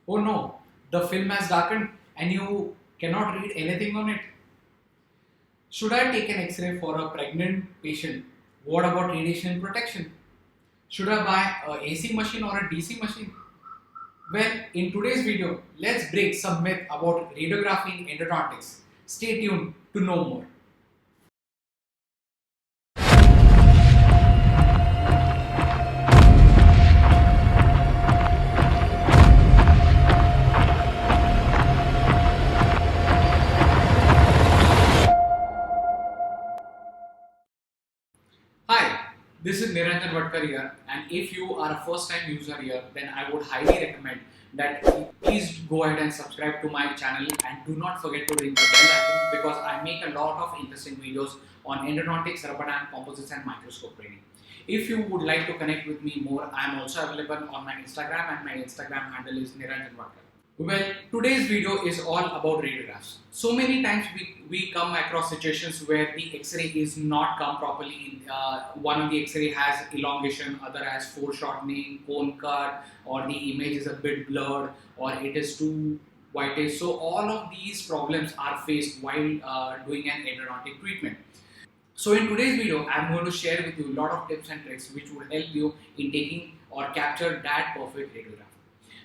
Oh no, the film has darkened and you cannot read anything on it. Should I take an X-ray for a pregnant patient? What about radiation protection? Should I buy a AC machine or a DC machine? Well, in today's video, let's break some myth about radiography in endodontics. Stay tuned to know more. Hi, this is Niranjan Vatkar here, and if you are a first time user here, then I would highly recommend that please go ahead and subscribe to my channel and do not forget to ring the bell icon because I make a lot of interesting videos on endodontics, rubber dam, composites, and microscope training. If you would like to connect with me more, I am also available on my Instagram, and my Instagram handle is Niranjan Vatkar. Well, today's video is all about radiographs. So many times we come across situations where the X-ray is not come properly. One of the X-ray has elongation, other has foreshortening, cone cut, or the image is a bit blurred, or it is too whitish. So all of these problems are faced while doing an endodontic treatment. So in today's video, I'm going to share with you a lot of tips and tricks which would help you in taking or capture that perfect radiograph.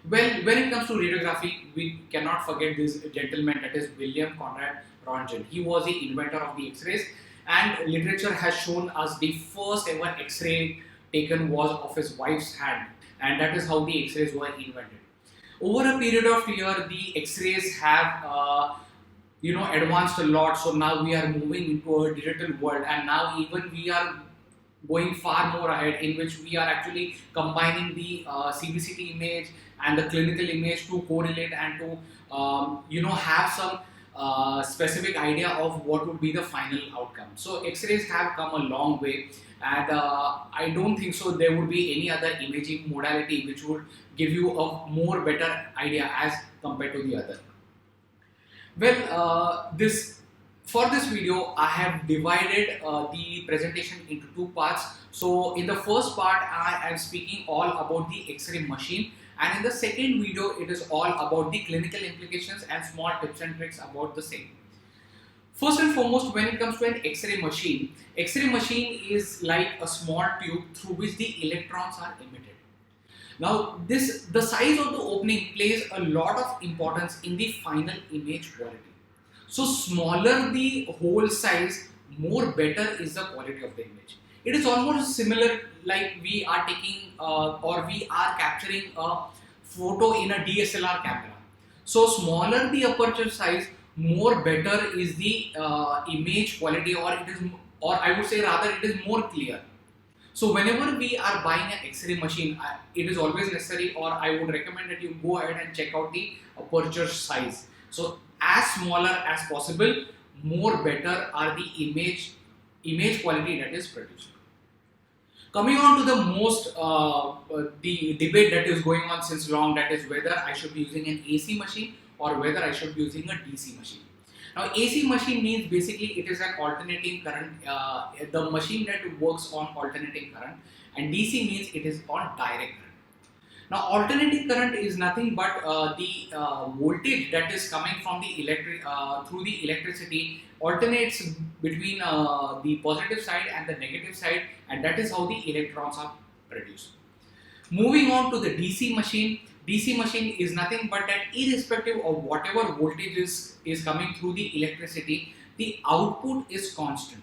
Well, when it comes to radiography, we cannot forget this gentleman, that is William Conrad Röntgen. He was the inventor of the X-rays, and literature has shown us the first ever X-ray taken was of his wife's hand, and that is how the X-rays were invented. Over a period of year, the X-rays have advanced a lot. So now we are moving into a digital world, and now even we are going far more ahead, in which we are actually combining the CBCT image and the clinical image to correlate and to have some specific idea of what would be the final outcome. So X-rays have come a long way, and I don't think so there would be any other imaging modality which would give you a more better idea as compared to the other. Well, this for this video, I have divided the presentation into two parts. So in the first part, I am speaking all about the X-ray machine, and in the second video, it is all about the clinical implications and small tips and tricks about the same. First and foremost, when it comes to an X-ray machine is like a small tube through which the electrons are emitted. Now, the size of the opening plays a lot of importance in the final image quality. So, smaller the hole size, more better is the quality of the image. It is almost similar like we are taking or we are capturing a photo in a DSLR camera. So, smaller the aperture size, more better is the image quality, or I would say rather, it is more clear. So whenever we are buying an X-ray machine, it is always necessary, or I would recommend that you go ahead and check out the aperture size. So as smaller as possible, more better are the image quality that is produced. Coming on to the the debate that is going on since long, that is whether I should be using an AC machine or whether I should be using a DC machine. Now, AC machine means basically it is an alternating current, the machine that works on alternating current, and DC means it is on direct current. Now, alternating current is nothing but the voltage that is coming from the through the electricity alternates between the positive side and the negative side, and that is how the electrons are produced. Moving on to the DC machine is nothing but that irrespective of whatever voltage is coming through the electricity, the output is constant.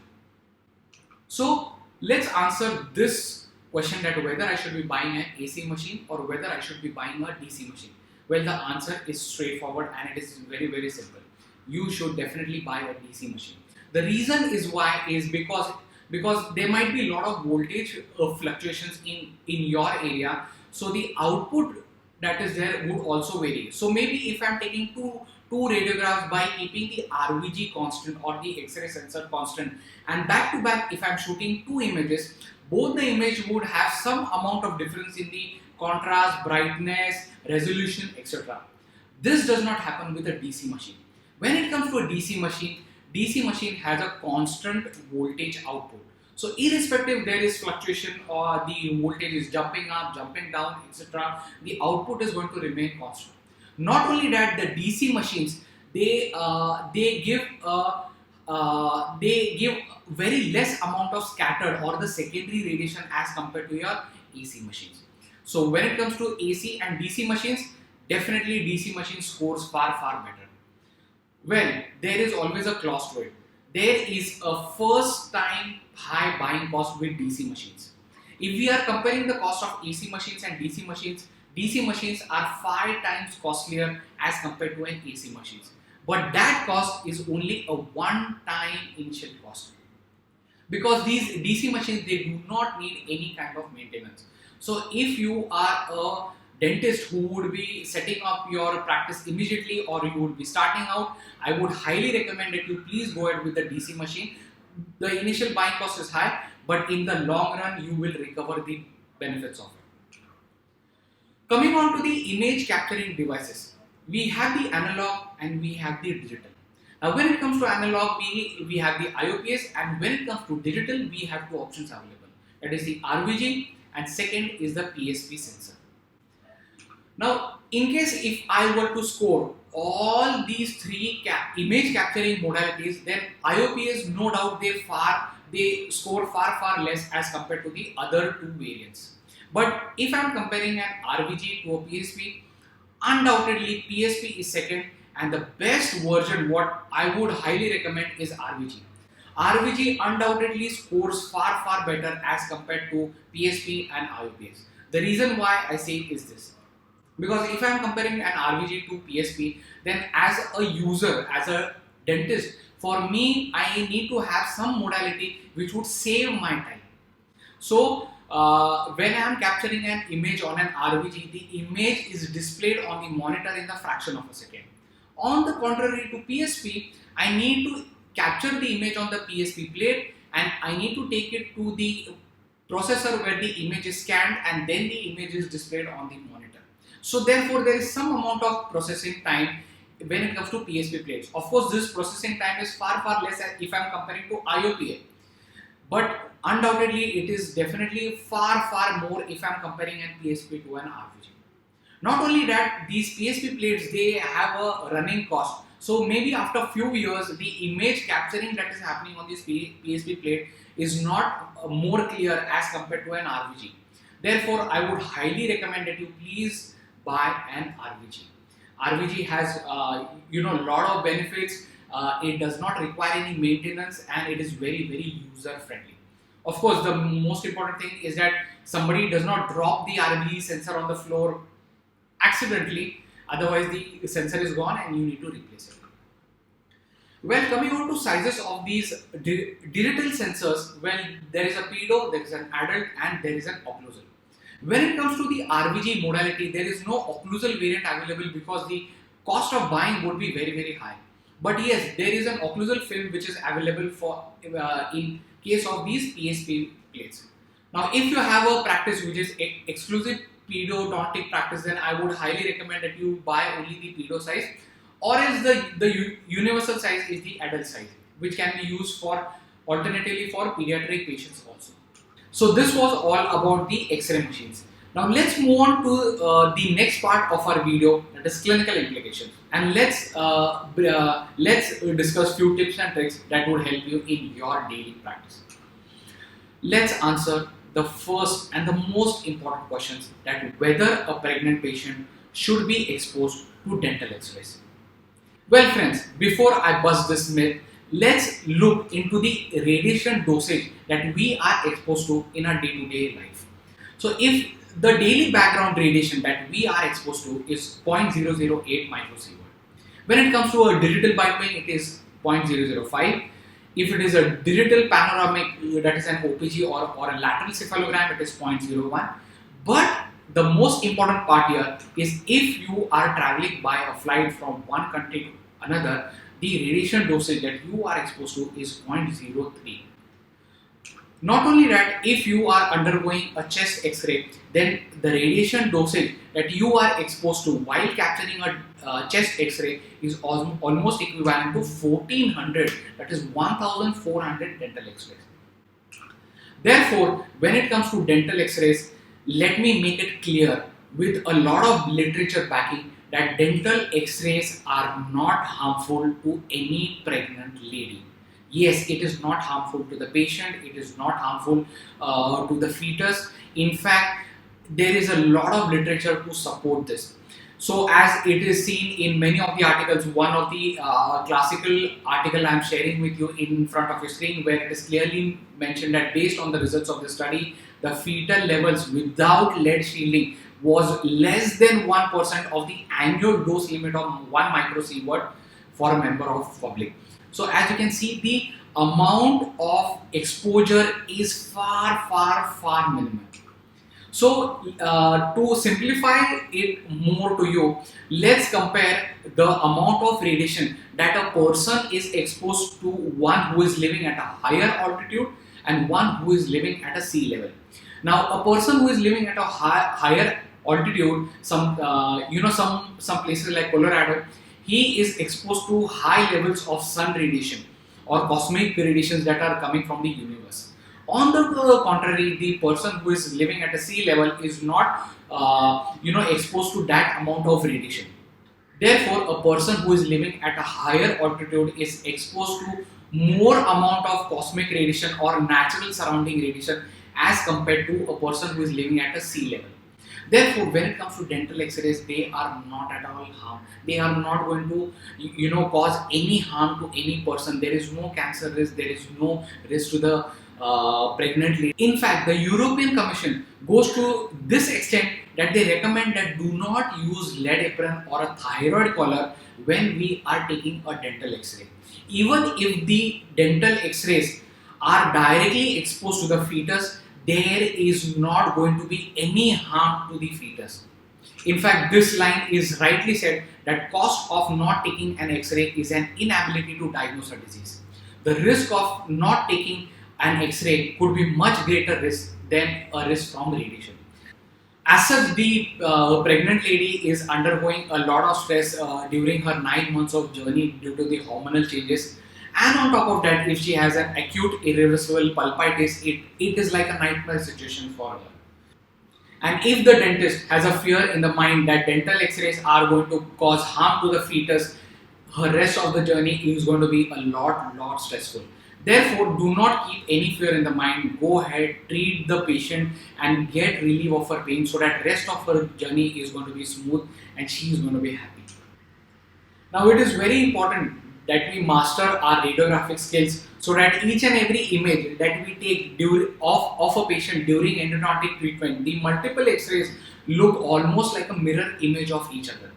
So let's answer this question, that whether I should be buying an AC machine or whether I should be buying a DC machine. Well, the answer is straightforward and it is very, very simple. You should definitely buy a DC machine. The reason is why is because there might be a lot of voltage fluctuations in your area, so the output that is there would also vary. So maybe if I'm taking two radiographs by keeping the RVG constant or the X-ray sensor constant, and back to back if I'm shooting two images, both the image would have some amount of difference in the contrast, brightness, resolution, etc. This does not happen with a DC machine. When it comes to a DC machine has a constant voltage output. So irrespective there is fluctuation or the voltage is jumping up, jumping down, etc., the output is going to remain constant. Not only that, the DC machines, they give very less amount of scattered or the secondary radiation as compared to your AC machines. So when it comes to AC and DC machines, definitely DC machine scores far better. Well, there is always a clause to it. There is a first time high buying cost with DC machines. If we are comparing the cost of AC machines and DC machines are 5 times costlier as compared to an AC machines. But that cost is only a one-time initial cost. Because these DC machines, they do not need any kind of maintenance. So if you are a dentist who would be setting up your practice immediately, or you would be starting out, I would highly recommend that you please go ahead with the DC machine. The initial buying cost is high, but in the long run you will recover the benefits of it. Coming on to the image capturing devices, we have the analog and we have the digital. Now when it comes to analog, we have the IOPS, and when it comes to digital, we have two options available. That is the RVG, and second is the PSP sensor. Now, in case if I were to score all these three image capturing modalities, then IOPS, no doubt, they score far less as compared to the other two variants. But if I am comparing an RVG to a PSP, undoubtedly PSP is second, and the best version what I would highly recommend is RVG. RVG undoubtedly scores far better as compared to PSP and IOPS. The reason why I say is this. Because if I am comparing an RVG to PSP, then as a user, as a dentist, for me, I need to have some modality which would save my time. So, when I am capturing an image on an RVG, the image is displayed on the monitor in the fraction of a second. On the contrary to PSP, I need to capture the image on the PSP plate, and I need to take it to the processor where the image is scanned, and then the image is displayed on the monitor. So therefore, there is some amount of processing time when it comes to PSP plates. Of course, this processing time is far less if I am comparing to IOPA. But undoubtedly, it is definitely far more if I am comparing an PSP to an RVG. Not only that, these PSP plates, they have a running cost. So maybe after a few years, the image capturing that is happening on this PSP plate is not more clear as compared to an RVG. Therefore, I would highly recommend that you please buy an RVG. RVG has lot of benefits. It does not require any maintenance, and it is very user friendly. Of course, the most important thing is that somebody does not drop the RVG sensor on the floor accidentally, otherwise the sensor is gone and you need to replace it. Well, coming on to sizes of these digital sensors, well, there is a pedo, there is an adult, and there is an occlusal. When it comes to the RVG modality, there is no occlusal variant available because the cost of buying would be very high. But yes, there is an occlusal film which is available for in case of these PSP plates. Now, if you have a practice which is exclusive pedodontic practice, then I would highly recommend that you buy only the pedo size, or else the universal size is the adult size, which can be used for alternatively for pediatric patients also. So this was all about the X-ray machines. Now let's move on to the next part of our video, that is clinical implications, and let's discuss few tips and tricks that would help you in your daily practice. Let's answer the first and the most important questions, that whether a pregnant patient should be exposed to dental X-rays. Well friends, before I bust this myth, let's look into the radiation dosage that we are exposed to in our day-to-day life. So if the daily background radiation that we are exposed to is 0.008 microsievert. When it comes to a digital biopsy, it is 0.005. If it is a digital panoramic, that is an OPG or a lateral cephalogram, it is 0.01. But the most important part here is if you are traveling by a flight from one country to another, the radiation dosage that you are exposed to is 0.03. Not only that, if you are undergoing a chest X-ray, then the radiation dosage that you are exposed to while capturing a chest X-ray is almost equivalent to 1400, that is 1400 dental X-rays. Therefore, when it comes to dental X-rays, let me make it clear with a lot of literature backing that dental x-rays are not harmful to any pregnant lady. Yes, it is not harmful to the patient, it is not harmful to the fetus. In fact, there is a lot of literature to support this. So as it is seen in many of the articles, one of the classical article I am sharing with you in front of your screen, where it is clearly mentioned that based on the results of the study, the fetal levels without lead shielding was less than 1% of the annual dose limit of 1 microsievert for a member of public. So as you can see, the amount of exposure is far minimal. So to simplify it more to you, let's compare the amount of radiation that a person is exposed to, one who is living at a higher altitude and one who is living at a sea level. Now, a person who is living at a higher altitude, some places like Colorado, he is exposed to high levels of sun radiation or cosmic radiations that are coming from the universe. On the contrary, the person who is living at a sea level is not exposed to that amount of radiation. Therefore, a person who is living at a higher altitude is exposed to more amount of cosmic radiation or natural surrounding radiation as compared to a person who is living at a sea level. Therefore, when it comes to dental x-rays, they are not at all harm. They are not going to, cause any harm to any person. There is no cancer risk. There is no risk to the pregnant lady. In fact, the European Commission goes to this extent that they recommend that do not use lead apron or a thyroid collar when we are taking a dental x-ray. Even if the dental x-rays are directly exposed to the fetus, there is not going to be any harm to the fetus. In fact, this line is rightly said that cost of not taking an x-ray is an inability to diagnose a disease. The risk of not taking an x-ray could be much greater risk than a risk from radiation. As such, the pregnant lady is undergoing a lot of stress during her 9 months of journey due to the hormonal changes. And on top of that, if she has an acute irreversible pulpitis, it is like a nightmare situation for her. And if the dentist has a fear in the mind that dental x-rays are going to cause harm to the fetus, her rest of the journey is going to be a lot stressful. Therefore, do not keep any fear in the mind. Go ahead, treat the patient and get relief of her pain so that rest of her journey is going to be smooth and she is going to be happy. Now, it is very important that we master our radiographic skills so that each and every image that we take of a patient during endodontic treatment, the multiple x-rays look almost like a mirror image of each other.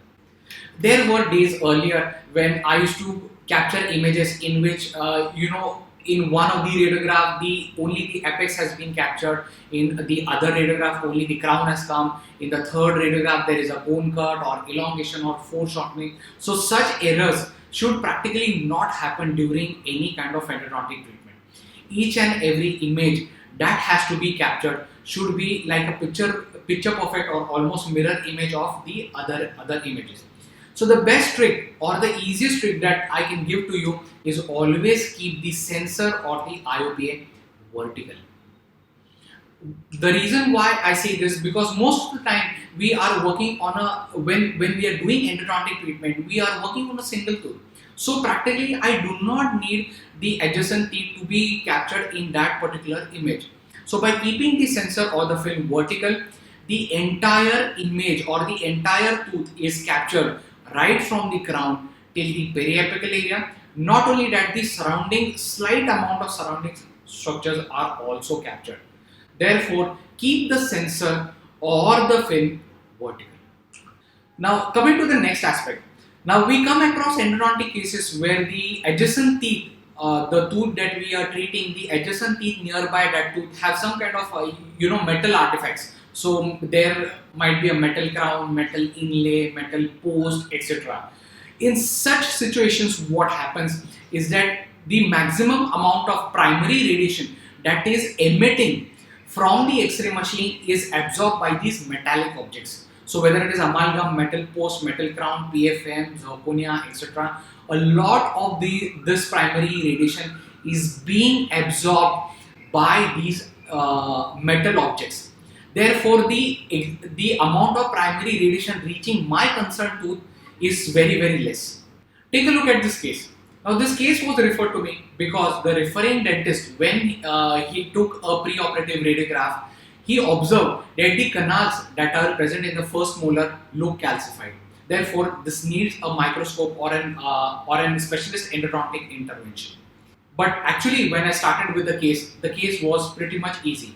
There were days earlier when I used to capture images in which, in one of the radiograph, only the apex has been captured. In the other radiograph, only the crown has come. In the third radiograph, there is a bone cut or elongation or foreshortening. So such errors should practically not happen during any kind of endodontic treatment. Each and every image that has to be captured should be like a picture perfect or almost mirror image of the other images. So the best trick or the easiest trick that I can give to you is always keep the sensor or the IOPA vertical. The reason why I say this, because most of the time we are working on when we are doing endodontic treatment, we are working on a single tooth. So practically I do not need the adjacent teeth to be captured in that particular image. So by keeping the sensor or the film vertical, the entire image or the entire tooth is captured right from the crown till the periapical area. Not only that, the slight amount of surrounding structures are also captured. Therefore, keep the sensor or the film vertical. Now, coming to the next aspect. Now, we come across endodontic cases where the adjacent teeth, the tooth that we are treating, the adjacent teeth nearby that tooth have some kind of, metal artifacts. So, there might be a metal crown, metal inlay, metal post, etc. In such situations, what happens is that the maximum amount of primary radiation that is emitting from the X-ray machine is absorbed by these metallic objects. So whether it is amalgam, metal post, metal crown, PFM, zirconia, etc., a lot of this primary radiation is being absorbed by these metal objects. Therefore, the amount of primary radiation reaching my concerned tooth is very less. Take a look at this case. Now, this case was referred to me because the referring dentist, when he took a preoperative radiograph, he observed that the canals that are present in the first molar look calcified. Therefore, this needs a microscope or an specialist endodontic intervention. But actually, when I started with the case was pretty much easy.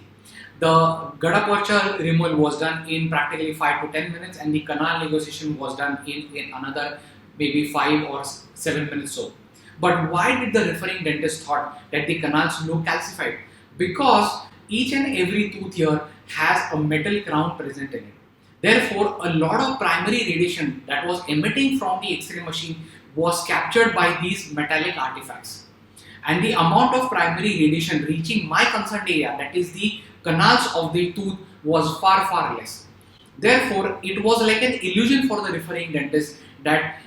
The gada porcha removal was done in practically 5 to 10 minutes, and the canal negotiation was done in another maybe 5 or 7 minutes so. But why did the referring dentist thought that the canals look calcified? Because each and every tooth here has a metal crown present in it. Therefore, a lot of primary radiation that was emitting from the X-ray machine was captured by these metallic artifacts. And the amount of primary radiation reaching my concerned area, that is the canals of the tooth, was far less. Therefore, it was like an illusion for the referring dentist that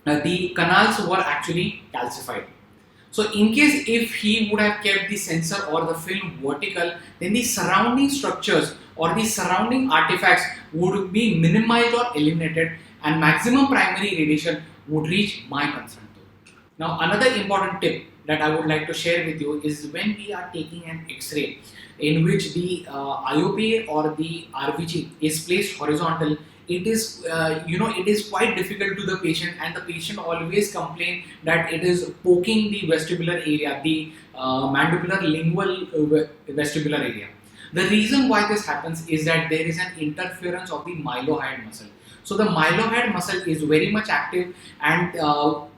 the canals were actually calcified. So in case if he would have kept the sensor or the film vertical, then the surrounding structures or the surrounding artifacts would be minimized or eliminated, and maximum primary radiation would reach my concern tooth. Now, another important tip that I would like to share with you is when we are taking an X-ray in which the IOP or the RVG is placed horizontal, it is it is quite difficult to the patient, and the patient always complain that it is poking the vestibular area, the mandibular lingual vestibular area. The reason why this happens is that there is an interference of the mylohyoid muscle. So the mylohyoid muscle is very much active, and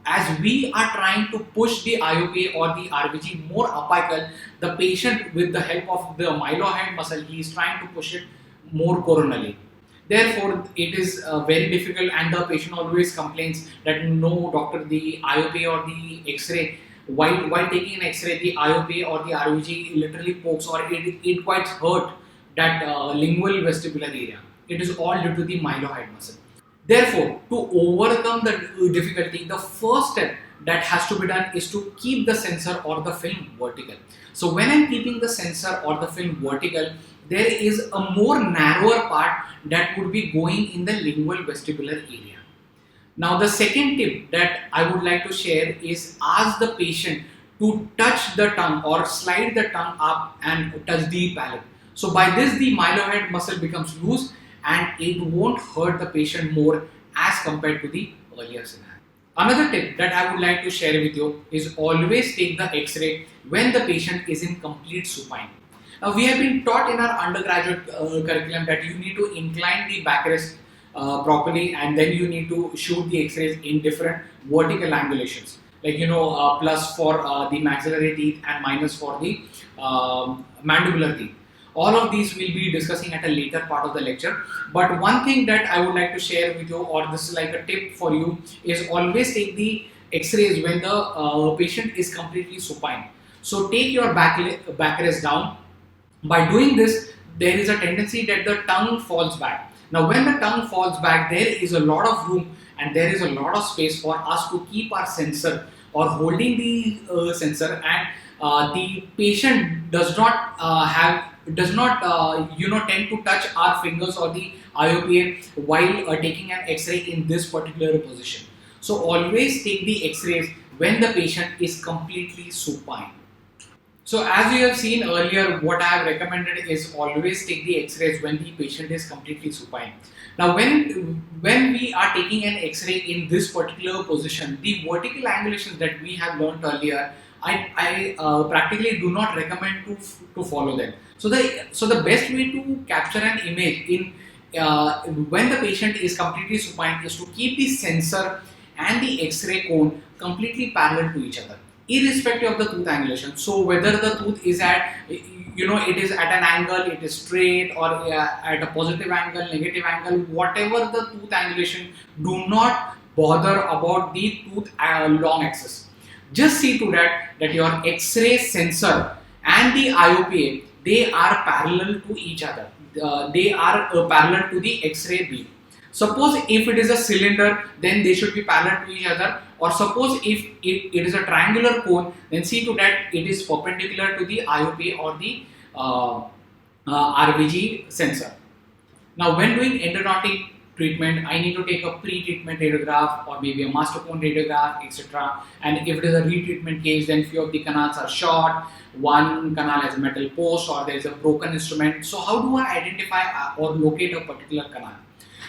as we are trying to push the IOP or the RVG more apical, the patient, with the help of the mylohyoid muscle, he is trying to push it more coronally. Therefore, it is very difficult, and the patient always complains that no doctor, the IOP or the X-ray, while taking an X-ray, the IOP or the RVG literally pokes, or it quite hurt that lingual vestibular area. It is all due to the mylohyoid muscle. Therefore, to overcome the difficulty, the first step that has to be done is to keep the sensor or the film vertical. So when I'm keeping the sensor or the film vertical, there is a more narrower part that would be going in the lingual vestibular area. Now, the second tip that I would like to share is ask the patient to touch the tongue or slide the tongue up and touch the palate. So by this, the mylohyoid muscle becomes loose and it won't hurt the patient more as compared to the earlier scenario. Another tip that I would like to share with you is always take the X-ray when the patient is in complete supine. Now, we have been taught in our undergraduate curriculum that you need to incline the backrest properly, and then you need to shoot the X-rays in different vertical angulations, like plus for the maxillary teeth and minus for the mandibular teeth. All of these we'll be discussing at a later part of the lecture. But one thing that I would like to share with you, or this is like a tip for you, is always take the X-rays when the patient is completely supine. So take your backrest down. By doing this, there is a tendency that the tongue falls back. Now, when the tongue falls back, there is a lot of room and there is a lot of space for us to keep our sensor or holding the sensor, and the patient does not tend to touch our fingers or the IOPA while taking an X-ray in this particular position. So always take the X-rays when the patient is completely supine. So as you have seen earlier, what I have recommended is always take the X-rays when the patient is completely supine. Now when we are taking an X-ray in this particular position, the vertical angulations that we have learned earlier, I practically do not recommend to follow them. So the best way to capture an image in when the patient is completely supine is to keep the sensor and the X-ray cone completely parallel to each other, irrespective of the tooth angulation. So whether the tooth is at, it is at an angle, it is straight, or at a positive angle, negative angle, whatever the tooth angulation, do not bother about the tooth long axis. Just see to that your X-ray sensor and the IOPA, they are parallel to each other. They are parallel to the X-ray beam. Suppose if it is a cylinder, then they should be parallel to each other. Or suppose if it is a triangular cone, then see to that it is perpendicular to the IOP or the RVG sensor. Now, when doing endodontic treatment, I need to take a pre-treatment radiograph or maybe a master cone radiograph, etc. And if it is a retreatment case, then few of the canals are short, one canal has a metal post or there is a broken instrument. So, how do I identify or locate a particular canal?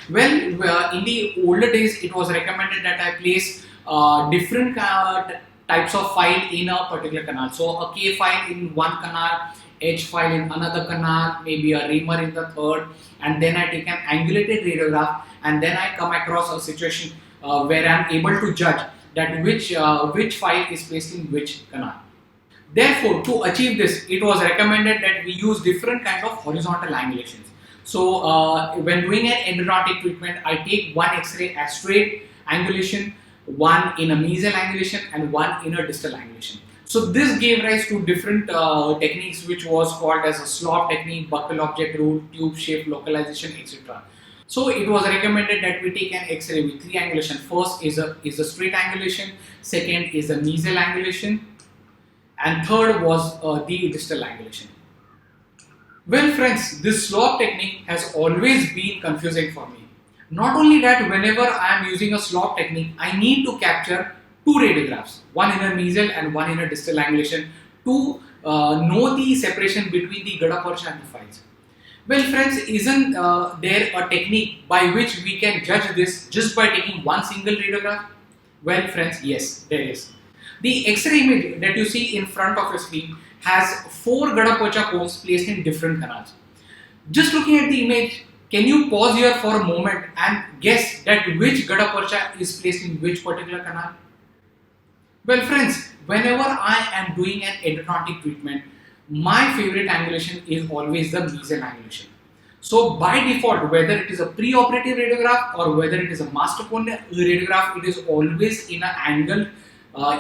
Well, in the older days, it was recommended that I place different types of file in a particular canal. So, a K file in one canal, H file in another canal, maybe a reamer in the third, and then I take an angulated radiograph, and then I come across a situation where I am able to judge that which file is placed in which canal. Therefore, to achieve this, it was recommended that we use different kinds of horizontal angulations. So, when doing an endodontic treatment, I take one X-ray as straight angulation, one in a mesial angulation, and one in a distal angulation. So, this gave rise to different techniques, which was called as a slop technique, buccal object rule, tube shape localization, etc. So, it was recommended that we take an X-ray with three angulation. First is a straight angulation, second is a mesial angulation, and third was the distal angulation. Well friends, this slop technique has always been confusing for me. Not only that, whenever I am using a slop technique, I need to capture two radiographs, one in a mesial and one in a distal angulation to know the separation between the gutta percha and the files. Well friends, isn't there a technique by which we can judge this just by taking one single radiograph? Well friends, yes, there is. The X-ray image that you see in front of your screen has four gutta percha cones placed in different canals. Just looking at the image, can you pause here for a moment and guess that which gutta percha is placed in which particular canal? Well friends, whenever I am doing an endodontic treatment, my favorite angulation is always the mesial angulation. So by default, whether it is a pre-operative radiograph or whether it is a master cone radiograph, it is always in an angle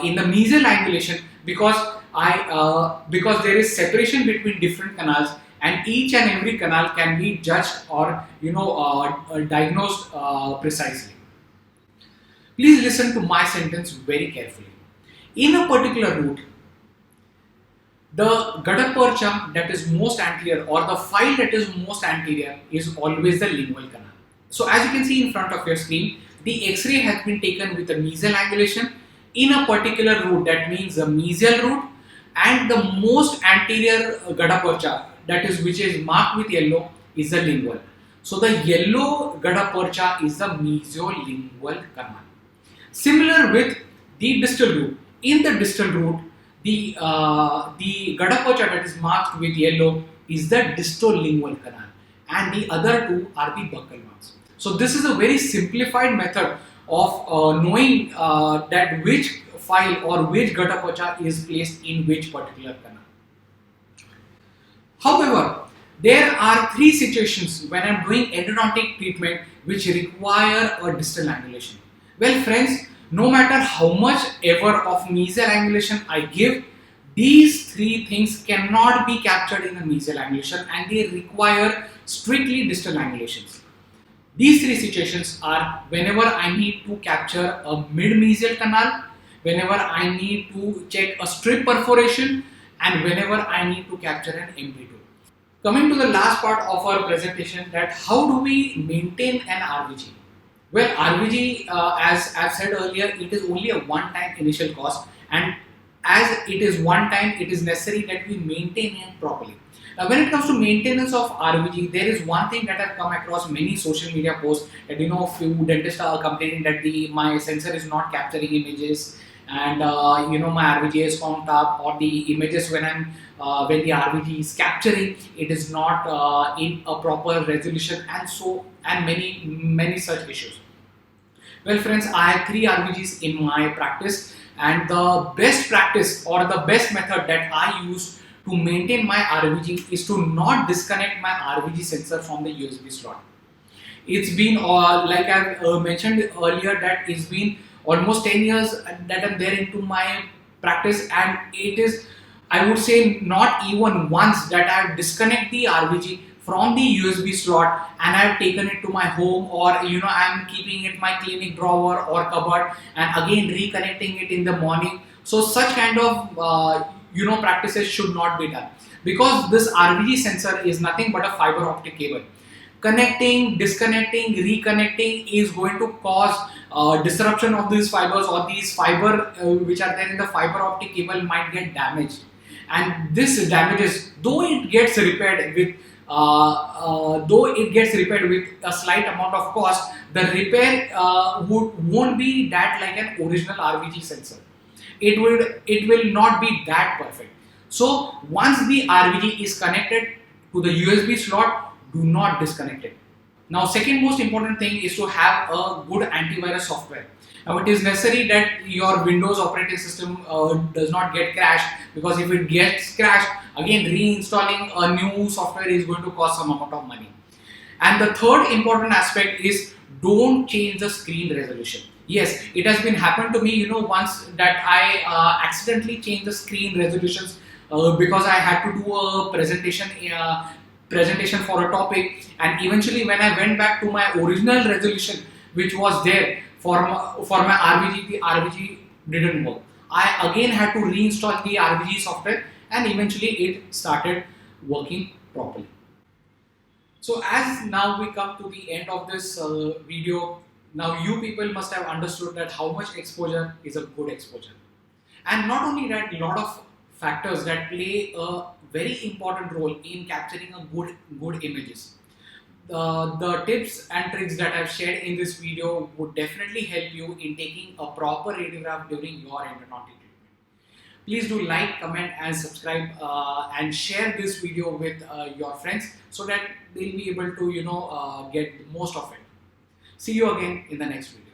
in the mesial angulation because there is separation between different canals and each and every canal can be judged or diagnosed precisely. Please listen to my sentence very carefully. In a particular root, the gutta percha that is most anterior or the file that is most anterior is always the lingual canal. So as you can see in front of your screen, the X-ray has been taken with a mesial angulation in a particular root, that means the mesial root, and the most anterior gutta percha, that is which is marked with yellow, is the lingual. So the yellow gutta percha is the mesiolingual canal. Similar with the distal root. In the distal root, the gutta percha that is marked with yellow is the distolingual canal, and the other two are the buccal ones. So this is a very simplified method of knowing that which file or which gutta percha is placed in which particular canal. However, there are three situations when I am doing endodontic treatment which require a distal angulation. Well friends, no matter how much ever of mesial angulation I give, these three things cannot be captured in a mesial angulation and they require strictly distal angulations. These three situations are whenever I need to capture a mid-mesial canal, whenever I need to check a strip perforation, and whenever I need to capture an MP2. Coming to the last part of our presentation, that how do we maintain an RVG? Well, RVG, as I've said earlier, it is only a one-time initial cost, and as it is one time, it is necessary that we maintain it properly. Now, when it comes to maintenance of RVG, there is one thing that I've come across many social media posts that few dentists are complaining that my sensor is not capturing images, and my RVG is comped up, or the images when the RVG is capturing, it is not in a proper resolution, and many such issues. Well, friends, I have 3 RVGs in my practice, and the best practice or the best method that I use to maintain my RVG is to not disconnect my RVG sensor from the USB slot. It's been, like I mentioned earlier, that it's been almost 10 years that I'm there into my practice, and it is, I would say, not even once that I have disconnected the RVG from the USB slot and I have taken it to my home, or I am keeping it in my clinic drawer or cupboard and again reconnecting it in the morning. So such kind of practices should not be done, because this RVG sensor is nothing but a fiber optic cable. Connecting, disconnecting, reconnecting is going to cause disruption of these fibers, or these fiber which are there in the fiber optic cable might get damaged. And this damages, though it gets repaired with a slight amount of cost, the repair won't be that like an original RVG sensor. It will not be that perfect. So once the RVG is connected to the USB slot, do not disconnect it. Now, second most important thing is to have a good antivirus software. Now, it is necessary that your Windows operating system does not get crashed, because if it gets crashed, again reinstalling a new software is going to cost some amount of money. And the third important aspect is, don't change the screen resolution. Yes, it has been happened to me, once that I accidentally changed the screen resolutions because I had to do a presentation for a topic, and eventually when I went back to my original resolution which was there for my RVG, the RVG didn't work. I again had to reinstall the RVG software, and eventually it started working properly. So as now we come to the end of this video, now you people must have understood that how much exposure is a good exposure. And not only that, a lot of factors that play a very important role in capturing a good images. The tips and tricks that I've shared in this video would definitely help you in taking a proper radiograph during your endodontic treatment. Please do like, comment and subscribe and share this video with your friends, so that they'll be able to get most of it. See you again in the next video.